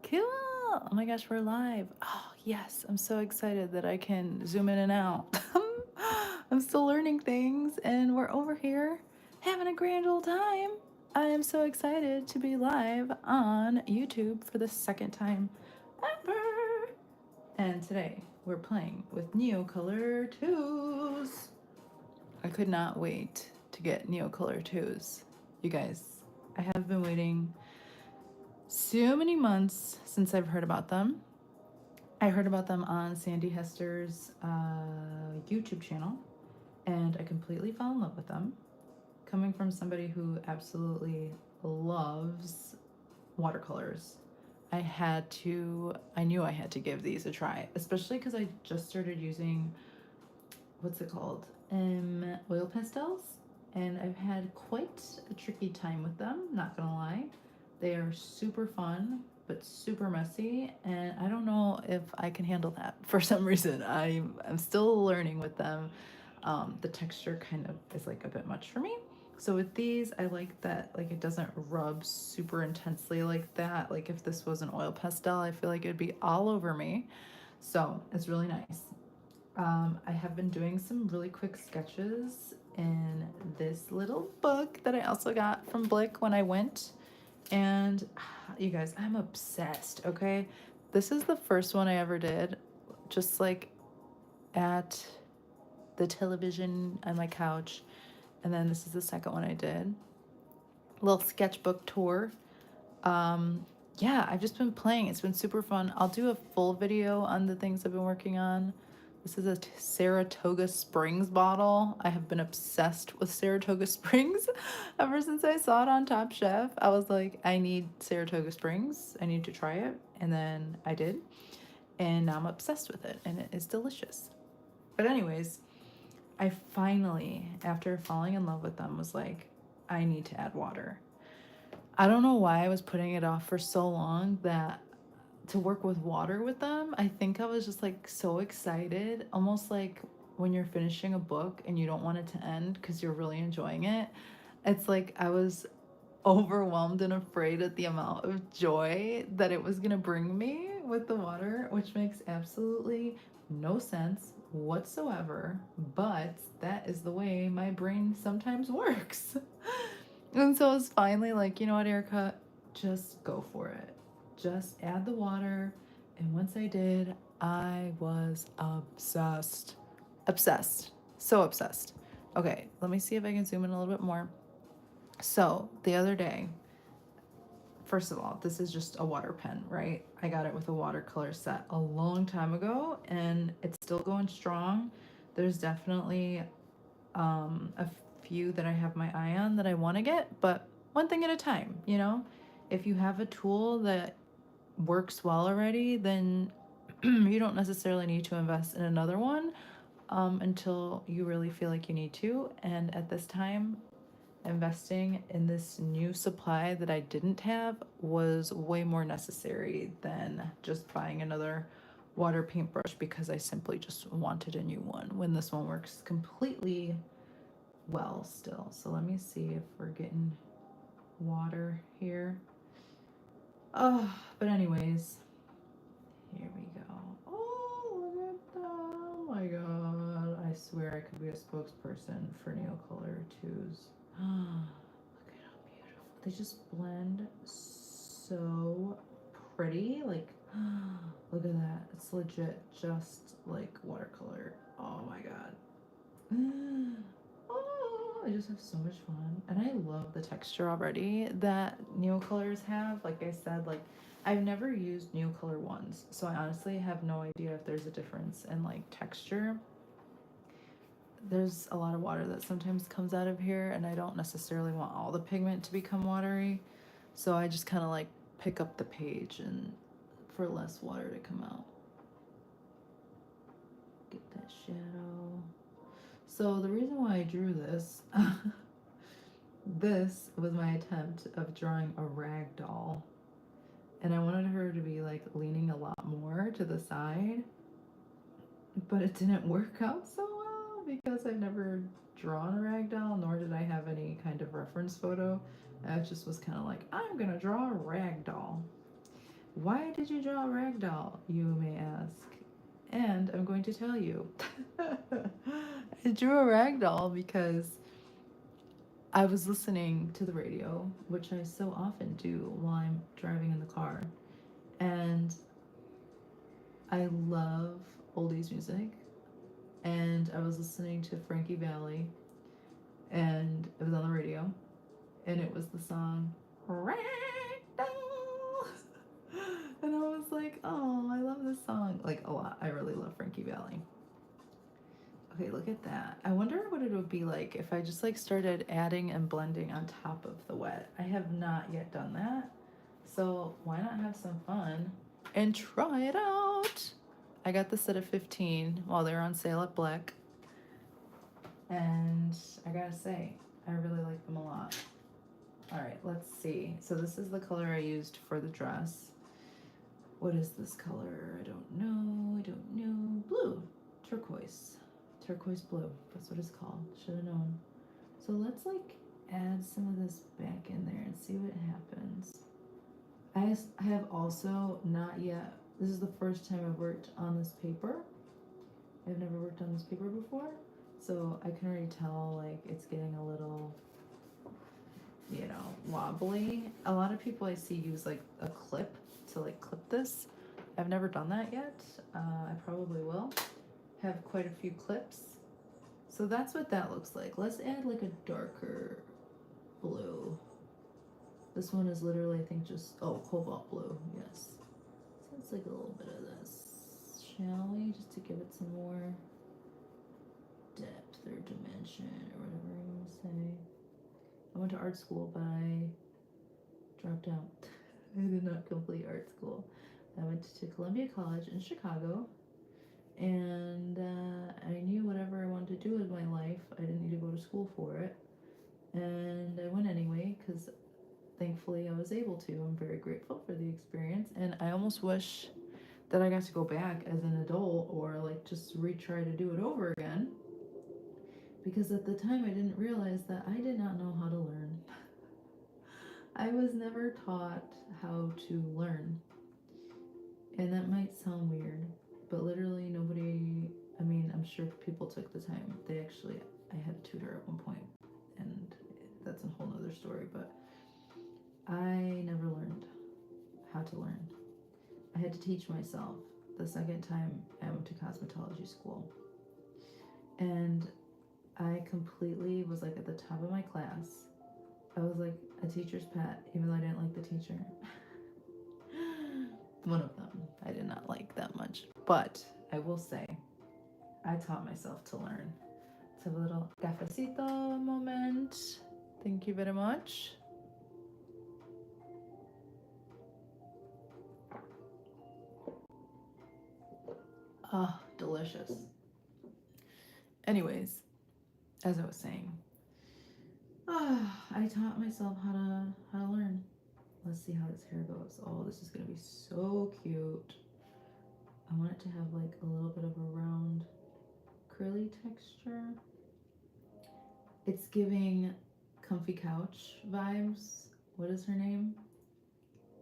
Cool. Oh my gosh, we're live. Oh, yes. I'm so excited that I can zoom in and out. I'm still learning things, and we're over here having a grand old time. I am so excited to be live on YouTube for the second time ever. And today we're playing with Neocolor IIs. I could not wait to get Neocolor IIs. You guys, I have been waiting so many months since I've heard about them. I heard about them on Sandy Hester's YouTube channel, and I completely fell in love with them. Coming from somebody who absolutely loves watercolors, I knew I had to give these a try, especially because I just started using, what's it called? Oil pastels, and I've had quite a tricky time with them, not gonna lie. They are super fun, but super messy, and I don't know if I can handle that for some reason. I'm still learning with them. The texture kind of is like a bit much for me. So with these, I like that like it doesn't rub super intensely like that. Like if this was an oil pastel, I feel like it'd be all over me. So it's really nice. I have been doing some really quick sketches in this little book that I also got from Blick when I went. And you guys, I'm obsessed, okay? This is the first one I ever did, just like at the television on my couch. And then this is the second one I did. Little sketchbook tour. Yeah, I've just been playing. It's been super fun. I'll do a full video on the things I've been working on. This is a Saratoga Springs bottle. I have been obsessed with Saratoga Springs ever since I saw it on Top Chef. I was like, I need Saratoga Springs. I need to try it. And then I did. And now I'm obsessed with it. And it is delicious. But anyways, I finally, after falling in love with them, was like, I need to add water. I don't know why I was putting it off for so long that to work with water with them, I think I was just like so excited, almost like when you're finishing a book and you don't want it to end because you're really enjoying it. It's like I was overwhelmed and afraid at the amount of joy that it was going to bring me with the water, which makes absolutely no sense whatsoever, but that is the way my brain sometimes works. And so I was finally like, you know what, Erica, just go for it. Just add the water. And once I did, I was obsessed. Obsessed. So obsessed. Okay, let me see if I can zoom in a little bit more. So the other day, first of all, this is just a water pen, right? I got it with a watercolor set a long time ago, and it's still going strong. There's definitely a few that I have my eye on that I want to get, but one thing at a time, you know? If you have a tool that works well already, then you don't necessarily need to invest in another one until you really feel like you need to. And at this time, investing in this new supply that I didn't have was way more necessary than just buying another water paintbrush because I simply just wanted a new one when this one works completely well still. So let me see if we're getting water here. Oh, but anyways, here we go. Oh, look at that. Oh my god. I swear I could be a spokesperson for Neocolor IIs. Look at how beautiful. They just blend so pretty. Like, look at that. It's legit just like watercolor. Oh my god. Oh, I just have so much fun. And I love the texture already that Neocolors have. Like I said, like I've never used Neocolor ones, so I honestly have no idea if there's a difference in like texture. There's a lot of water that sometimes comes out of here, and I don't necessarily want all the pigment to become watery. So I just kind of like pick up the page and for less water to come out. Get that shadow. So the reason why I drew this, this was my attempt of drawing a rag doll. And I wanted her to be like leaning a lot more to the side, but it didn't work out so well because I've never drawn a rag doll, nor did I have any kind of reference photo. I just was kind of like, I'm gonna draw a rag doll, Why did you draw a ragdoll, you may ask? And I'm going to tell you. I drew a ragdoll because I was listening to the radio, which I so often do while I'm driving in the car. And I love oldies music. And I was listening to Frankie Valli, and it was on the radio, and it was the song Ragdoll. And I was like, oh, I love this song. Like, a lot. I really love Frankie Valli. Okay, look at that. I wonder what it would be like if I just like started adding and blending on top of the wet. I have not yet done that. So why not have some fun and try it out? I got this at a 15 while they were on sale at Black. And I gotta say, I really like them a lot. All right, let's see. So this is the color I used for the dress. What is this color? I don't know. Blue. Turquoise. Turquoise blue. That's what it's called. Should have known. So let's like add some of this back in there and see what happens. I have also not yet, this is the first time I've worked on this paper. I've never worked on this paper before. So I can already tell like it's getting a little, you know, wobbly. A lot of people I see use like a clip to like clip this. I've never done that yet. I probably will. Have quite a few clips. So that's what that looks like. Let's add like a darker blue. This one is literally, I think, just, oh, cobalt blue, yes. So it's like a little bit of this, shall we? Just to give it some more depth or dimension or whatever you want to say. I went to art school, but I dropped out. I did not complete art school. I went to Columbia College in Chicago, and I knew whatever I wanted to do with my life, I didn't need to go to school for it. And I went anyway, because thankfully I was able to. I'm very grateful for the experience, and I almost wish that I got to go back as an adult or like just retry to do it over again, because at the time I didn't realize that I did not know how to learn. I was never taught how to learn, and that might sound weird, but literally nobody, I mean, I'm sure people took the time. I had a tutor at one point, and that's a whole nother story, but I never learned how to learn. I had to teach myself the second time I went to cosmetology school. And I completely was like at the top of my class. I was like a teacher's pet, even though I didn't like the teacher. One of them. I did not like that much. But I will say, I taught myself to learn. Let's have a little cafecito moment. Thank you very much. Ah, delicious. Anyways, as I was saying, I taught myself how to learn. Let's see how this hair goes. Oh, this is gonna be so cute. I want it to have like a little bit of a round, curly texture. It's giving comfy couch vibes. What is her name?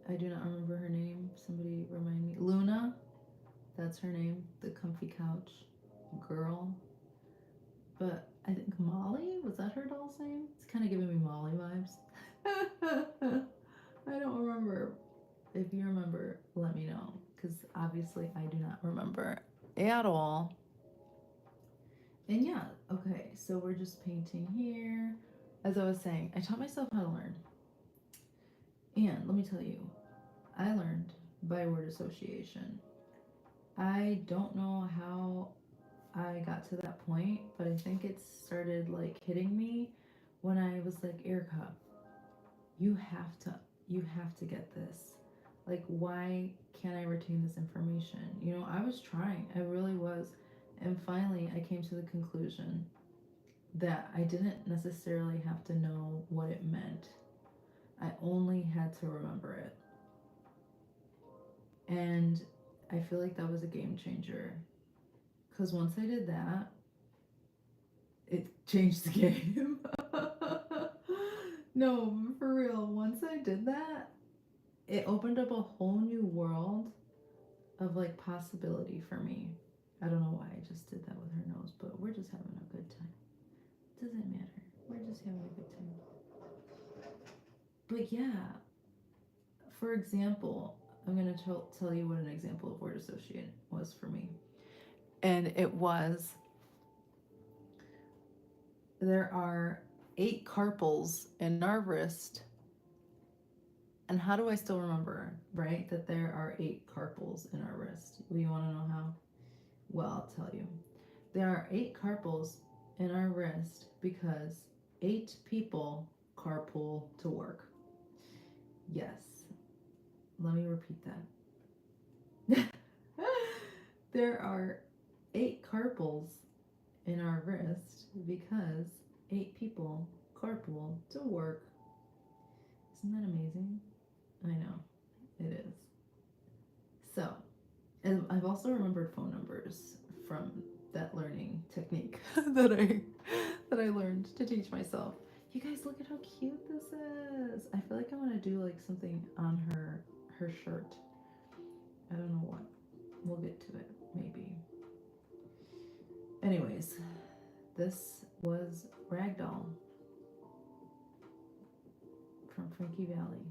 I do not remember her name. Somebody remind me. Luna. That's her name. The comfy couch girl. But I think Molly, was that her doll's name? It's kind of giving me Molly vibes. I don't remember. If you remember, let me know, because obviously I do not remember at all. And yeah, okay, so we're just painting here. As I was saying, I taught myself how to learn. And let me tell you, I learned by word association. I don't know how I got to that point, but I think it started like hitting me when I was like, Erica, you have to get this. Like, why can't I retain this information? You know, I was trying, I really was. And finally, I came to the conclusion that I didn't necessarily have to know what it meant. I only had to remember it. And I feel like that was a game changer. Because once I did that, it changed the game. No, for real. Once I did that, it opened up a whole new world of like possibility for me. I don't know why I just did that with her nose, but we're just having a good time. Doesn't matter. We're just having a good time. But yeah, for example, I'm going to tell you what an example of word associate was for me. And it was there are 8 carpals in our wrist. And how do I still remember, right, that there are 8 carpals in our wrist? You want to know how? Well, I'll tell you. There are 8 carpals in our wrist because 8 people carpool to work. Yes. Let me repeat that. There are 8 carpals in our wrist because 8 people carpool to work. Isn't that amazing? I know, it is. So, and I've also remembered phone numbers from that learning technique that I learned to teach myself. You guys, look at how cute this is. I feel like I want to do like something on her shirt. I don't know what. We'll get to it, maybe. Anyways, this was Ragdoll from Frankie Valley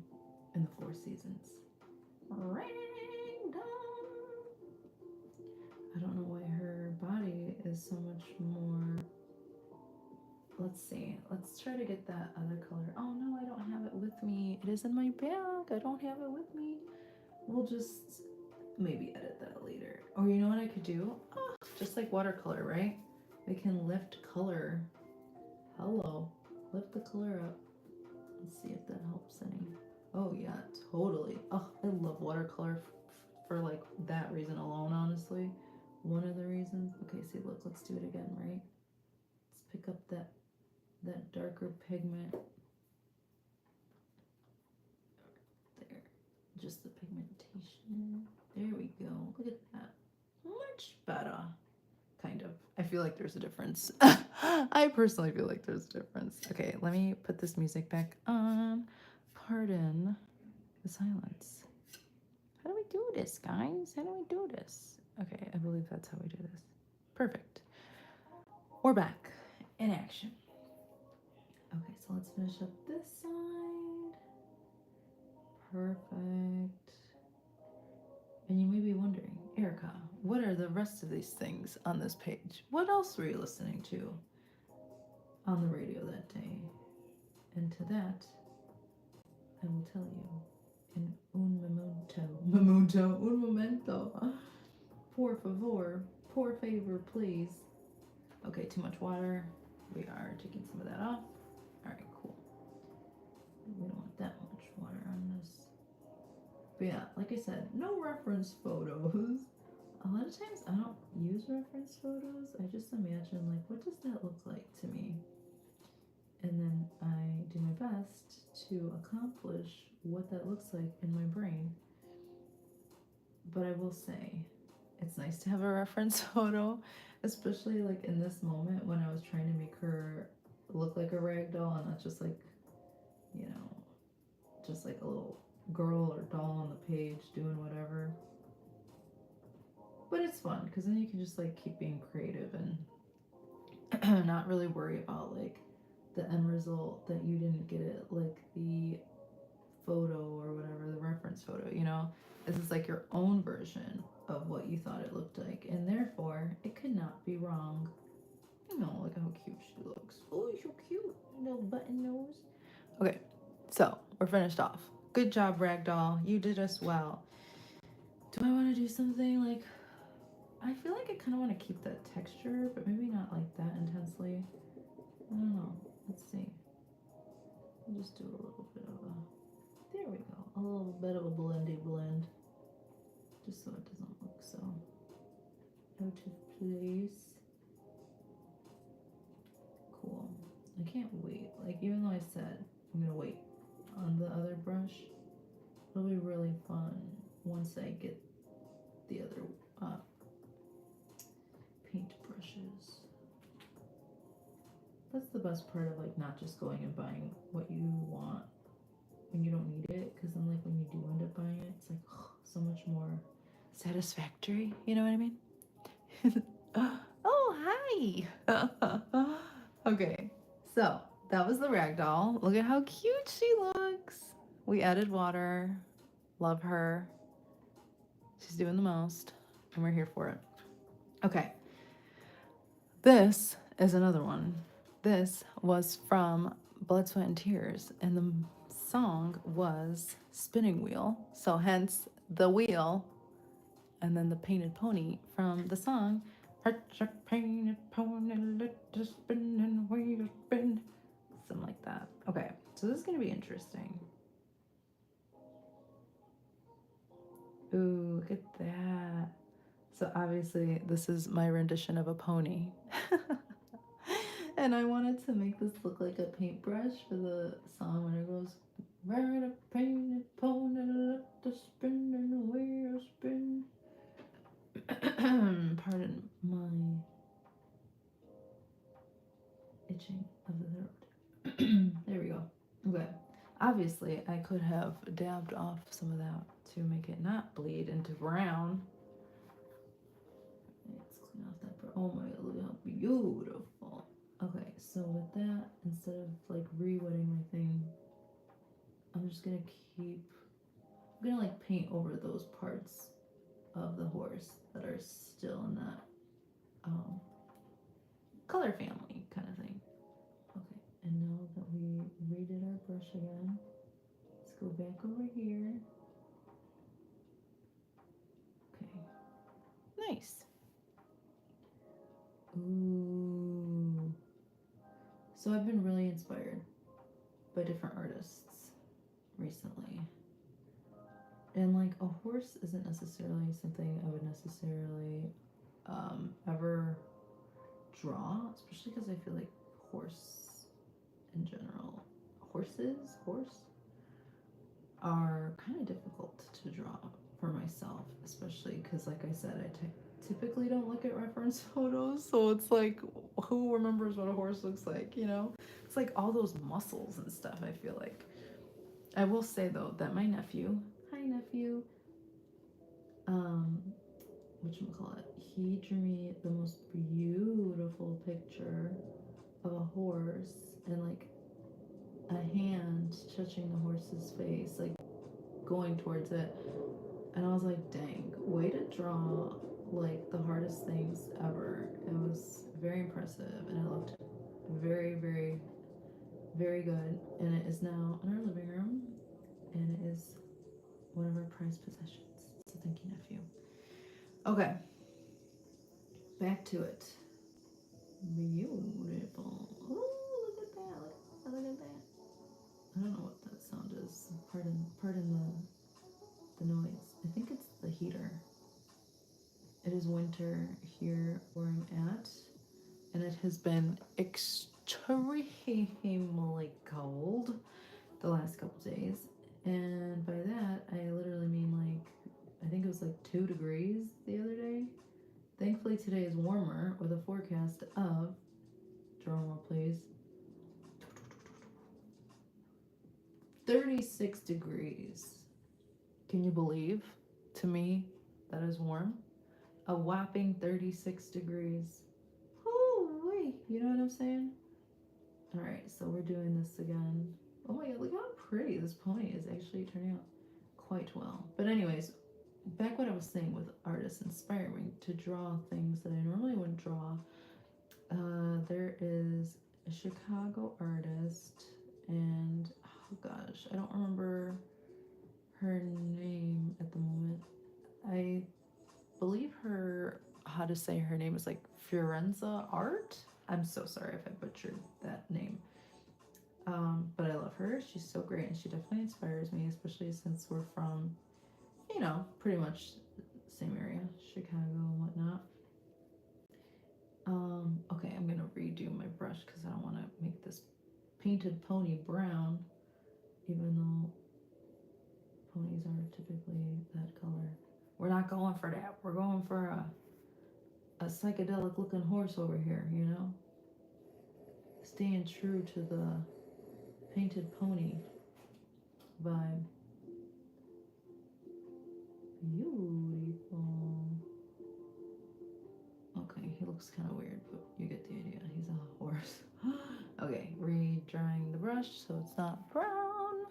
in the Four Seasons. Ragdoll. I don't know why her body is so much more. Let's see. Let's try to get that other color. Oh no, I don't have it with me. It is in my bag. I don't have it with me. We'll just maybe edit that later. Or you know what I could do? Oh, just like watercolor, right? We can lift color. Hello. Lift the color up. Let's see if that helps any. Oh yeah, totally. Oh, I love watercolor for like that reason alone, honestly. One of the reasons. Okay, see, look, let's do it again, right? Let's pick up that darker pigment. There. Just the pigmentation. There we go. Look at that. Much better. Kind of. I feel like there's a difference. I personally feel like there's a difference. Okay, let me put this music back on. Pardon the silence. How do we do this, guys? How do we do this? Okay, I believe that's how we do this. Perfect. We're back in action. Okay, so let's finish up this side. Perfect. And you may be wondering, Erica, what are the rest of these things on this page? What else were you listening to on the radio that day? And to that, I will tell you in un momento, por favor, por favor, please. Okay, too much water. We are taking some of that off. All right, cool. We don't want that much water on this. But yeah, like I said, no reference photos. A lot of times I don't use reference photos. I just imagine, like, what does that look like to me? And then I do my best to accomplish what that looks like in my brain. But I will say, it's nice to have a reference photo, especially like in this moment when I was trying to make her look like a rag doll and not just like, you know, just like a little girl or doll on the page doing whatever. But it's fun because then you can just like keep being creative and not really worry about like the end result that you didn't get it like the photo or whatever, the reference photo, you know? This is like your own version of what you thought it looked like, and therefore it could not be wrong. You know, look how cute she looks. Oh, you're so cute, little button nose. Okay, so we're finished off. Good job, Ragdoll. You did us well. Do I want to do something like, I feel like I kind of want to keep that texture, but maybe not like that intensely. I don't know. Let's see. I'll just do a little bit of a, there we go. A little bit of a blendy blend. Just so it doesn't look so out of place. Cool. I can't wait. Like, even though I said I'm gonna wait on the other brush, it'll be really fun once I get the other paint brushes. That's the best part of like not just going and buying what you want when you don't need it, because then like when you do end up buying it, it's like so much more satisfactory. You know what I mean? Oh, hi. Okay, so that was the ragdoll. Look at how cute she looks. We added water. Love her. She's doing the most, and we're here for it. Okay, this is another one. This was from Blood, Sweat, and Tears, and the song was Spinning Wheel. So, hence the wheel, and then the painted pony from the song. Arch a painted pony, let the spinning wheel spin. Something like that. Okay, so this is going to be interesting. Ooh, look at that. So obviously this is my rendition of a pony. And I wanted to make this look like a paintbrush for the song when it goes, ride a painted pony, let the spinning wheel spin. Pardon my itching of the throat. There we go. Okay. Obviously, I could have dabbed off some of that to make it not bleed into brown. Let's clean off that brown. Oh my god, look how beautiful. Okay, so with that, instead of like re-wetting my thing, I'm just gonna I'm gonna like paint over those parts of the horse that are still in that color family kind of thing. Okay, and now that we redid our brush again, let's go back over here. Okay, nice. Ooh. So I've been really inspired by different artists recently. And like a horse isn't necessarily something I would necessarily ever draw, especially because I feel like horse in general, horse are kind of difficult to draw for myself, especially because, like I said, I typically don't look at reference photos, so it's like, who remembers what a horse looks like, you know? It's like all those muscles and stuff, I feel like. I will say, though, that my nephew, hi nephew, whatchamacallit, he drew me the most beautiful picture of a horse and like a hand touching the horse's face, like going towards it. And I was like, dang, way to draw like the hardest things ever. It was very impressive and it looked very, very, very good. And it is now in our living room and it is one of our prized possessions. So thank you, nephew. Okay, back to it. Beautiful. Oh, look at that. Look at that. I don't know what that sound is. Pardon the noise. I think it's the heater. It is winter here where I'm at, and it has been extremely cold the last couple days. And by that, I literally mean like, I think it was like 2 degrees the other day. Thankfully, today is warmer with a forecast of, drum roll please, 36 degrees. Can you believe? To me, that is warm. A whopping 36 degrees. Oh, wait. You know what I'm saying? All right, so we're doing this again. Oh my god, look how pretty this pony is actually turning out quite well. But anyways, back what I was saying with artists inspire me to draw things that I normally wouldn't draw. There is a Chicago artist, and oh gosh, I don't remember her name at the moment. I believe how to say her name is like Fiorenza Art. I'm so sorry if I butchered that name. But I love her. She's so great, and she definitely inspires me, especially since we're from, pretty much same area, Chicago and whatnot. Okay, I'm gonna redo my brush because I don't want to make this painted pony brown, even though ponies are typically that color. We're not going for that. We're going for a psychedelic looking horse over here, staying true to the painted pony vibe. Beautiful. Okay, he looks kind of weird, but you get the idea. He's a horse. Okay, re-drying the brush so it's not brown.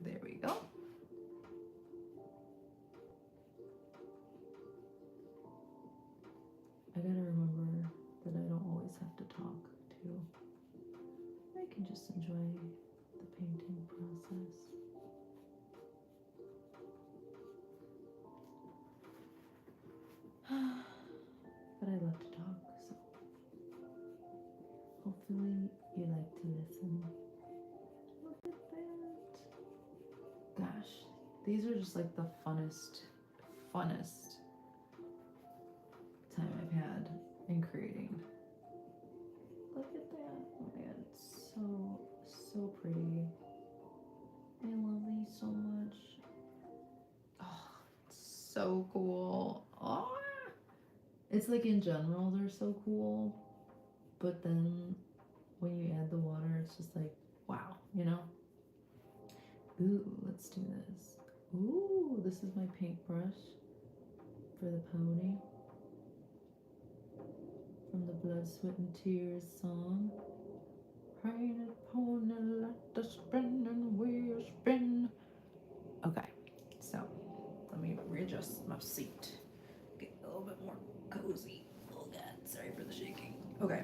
There we go. I gotta remember that I don't always have to talk too. I can just enjoy the painting process. But I love to talk, so hopefully you like to listen. Look at that. Gosh, these are just like the funnest time I've had in creating. Look at that. Oh my god, it's so pretty. I love these so much. Oh, it's so cool. Oh, it's like in general they're so cool, but then when you add the water, it's just like, wow, you know? Ooh, let's do this. Ooh, this is my paintbrush for the pony from the Blood, Sweat, and Tears song. Painted pony, let the spinning wheel spin. Okay, so let me readjust my seat. Get a little bit more cozy. Oh god, sorry for the shaking. Okay.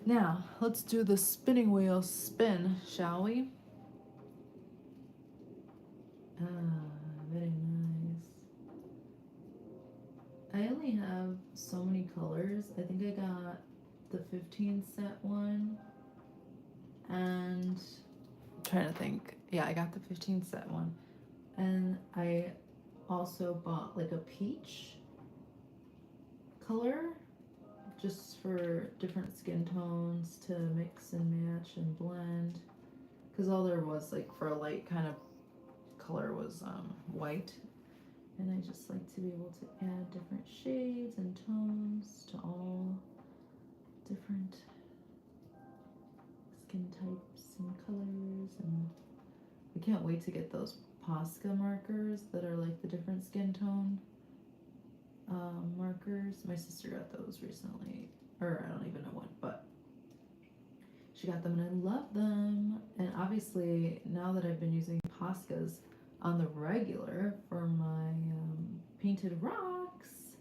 Now, let's do the spinning wheel spin, shall we? Very nice. I only have so many colors. I think I got the 15 set one, and I'm trying to think. Yeah, I got the 15 set one, and I also bought like a peach color just for different skin tones to mix and match and blend, because all there was like for a light kind of color was white, and I just like to be able to add different shades and tones to all different skin types and colors. And I can't wait to get those Posca markers that are like the different skin tone markers. My sister got those recently, or I don't even know when, but she got them and I love them. And obviously now that I've been using Poscas on the regular for my painted rocks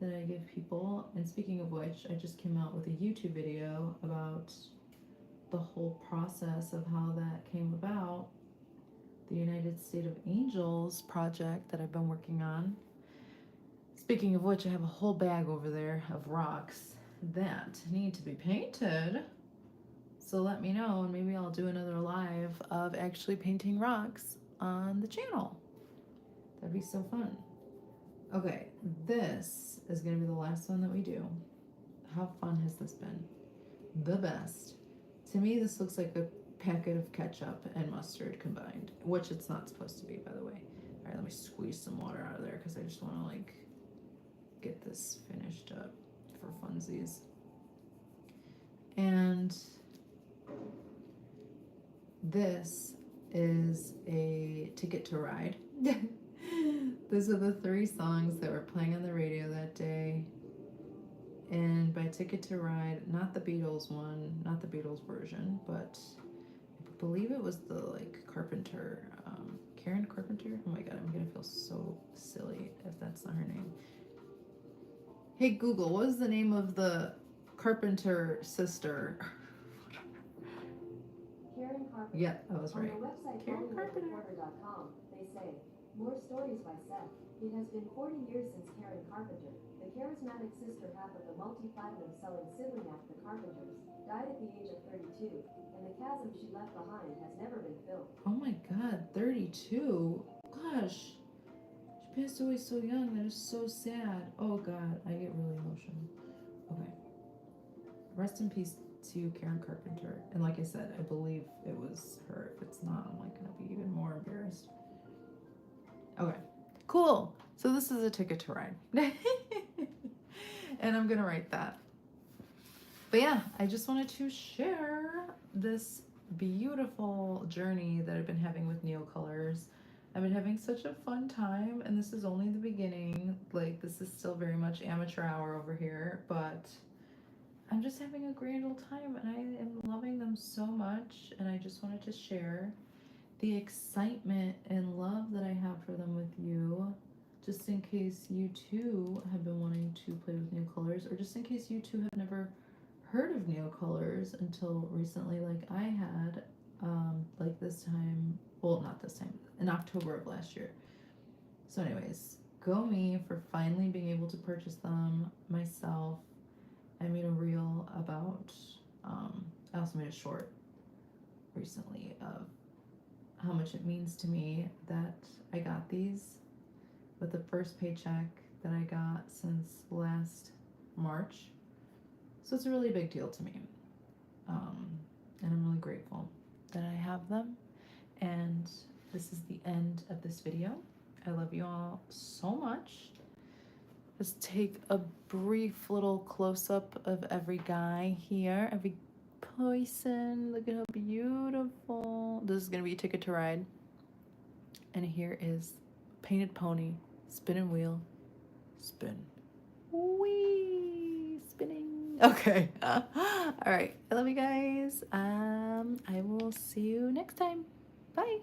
that I give people, and speaking of which, I just came out with a YouTube video about the whole process of how that came about, the United State of Angels project that I've been working on. Speaking of which, I have a whole bag over there of rocks that need to be painted. So let me know, and maybe I'll do another live of actually painting rocks on the channel. That'd be so fun. Okay, this is gonna be the last one that we do. How fun has this been? The best. To me, this looks like a packet of ketchup and mustard combined, which it's not supposed to be, by the way. All right, let me squeeze some water out of there because I just want to like get this finished up for funsies. And this is a Ticket to Ride. Those are the 3 songs that were playing on the radio that day. And by Ticket to Ride, not the Beatles one, not the Beatles version, but I believe it was the like Carpenter, Karen Carpenter. Oh my god, I'm gonna feel so silly if that's not her name. Hey Google, what is the name of the Carpenter sister? Karen Carpenter. Yeah, I was right. On the website Karen Carpenter. HollywoodReporter.com, they say, more stories by Seth. It has been 40 years since Karen Carpenter, the charismatic sister half of the multi-platinum selling sibling act The Carpenters, died at the age of 32, and the chasm she left behind has never been filled. Oh my god, 32? Gosh. She passed away so young. That is so sad. Oh god, I get really emotional. Okay. Rest in peace to Karen Carpenter. And like I said, I believe it was her. If it's not, I'm like gonna be even more embarrassed. Okay, cool. So this is a Ticket to Ride. And I'm gonna write that. But yeah, I just wanted to share this beautiful journey that I've been having with Neocolors. I've been having such a fun time, and this is only the beginning. Like, this is still very much amateur hour over here, but I'm just having a grand old time, and I am loving them so much, and I just wanted to share the excitement and love that I have for them with you, just in case you too have been wanting to play with Neocolors, or just in case you too have never heard of Neocolors until recently, like I had, like this time, well, not this time, in October of last year. So, anyways, go me for finally being able to purchase them myself. I made a reel about, I also made a short recently of how much it means to me that I got these with the first paycheck that I got since last March. So it's a really big deal to me. And I'm really grateful that I have them. And this is the end of this video. I love you all so much. Let's take a brief little close-up of every guy here, every person. Look at how beautiful. This is gonna be a ticket to ride. And here is painted pony, spinning wheel, spin. Wee, spinning. Okay. All right. I love you guys. I will see you next time. Bye.